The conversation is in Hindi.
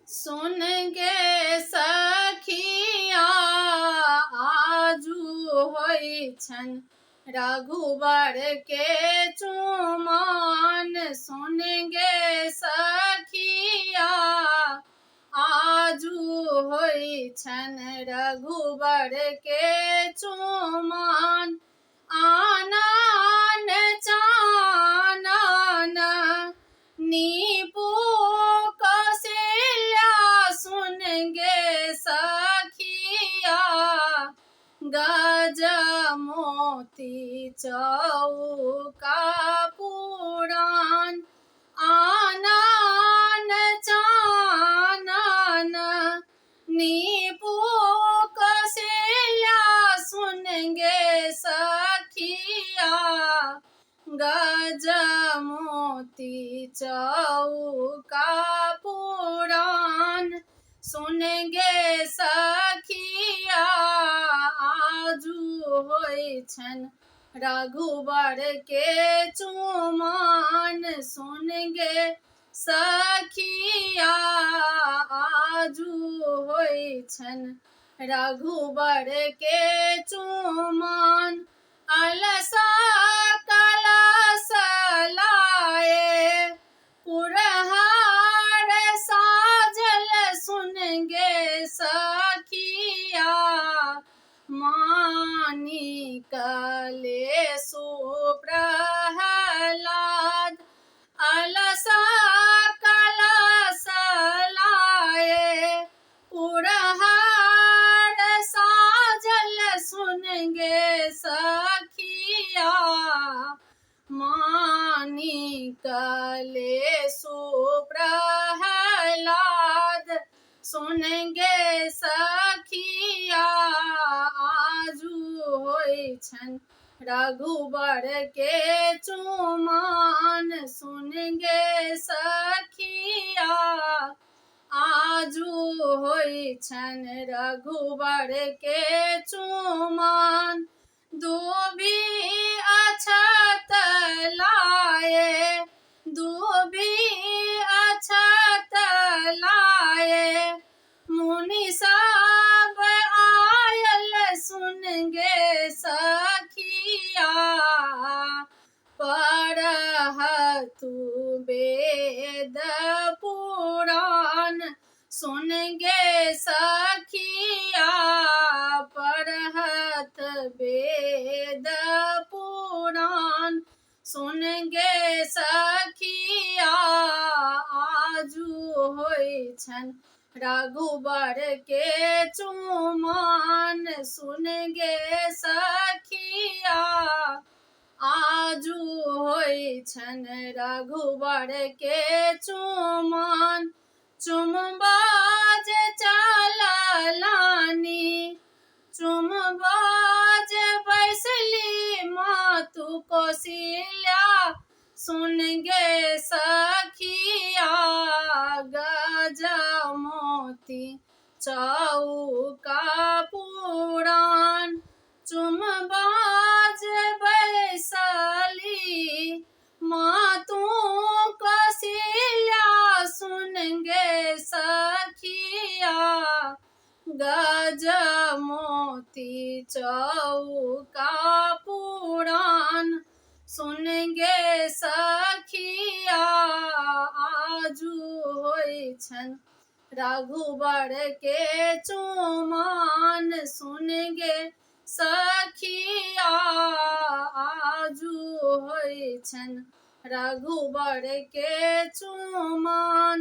सुन गे सखिया आजू होइ छन रघुबर के चुमान। सुन गे सखिया आजू होइ छन रघुबर के चुमान। आनन चानन नीपू कौशल्या सुन गे सखिया गज मोती चौका पुराण। आनन चानन नीपू कौशल्या सुन गे सखिया गज मोती चौका पुराण। सुन गे सखिया आजू होइ छन रघुबर के चुमान। सुन गे सखिया आजू होइ छन रघुबर के चुमान। अलसा कलश लाए पुरहार साजल सुन गे सखिया मानिक लेसु प्रहलाद। अलसा कलश लाए पुरहार साजल सुन गे सखिया मानिक लेसु प्रहलाद। सुन गे सखिया आजू होइ छन रघुबर के चुमान। सुन गे सखिया आजू होइ छन रघुबर के चुमान। दूबी अक्षत लाए दूबी अक्षत लाए मुनि सब आयल सुन गे सखिया पढ़तु वेद पुराण। सुन गे सखिया पढ़त वेद पुराण। सुन गे सखिया आजू होइ छन रघुबर के चुमान। सुन गे सखिया आजू होइ छन रघुबर के चुमान। चुम बाज चललानी चुम बाज बैसली मातु कौशल्या सुन गे सखिया गज मोती चौका पुराण। चुम बाज बैसली मातु कौशल्या सुन गे सखिया गज मोती चौका पुराण। सुन गे सखिया आजू होइ छन रघुबर के चुमान। सुन गे सखिया आजू होइ छन रघुबर के चुमान।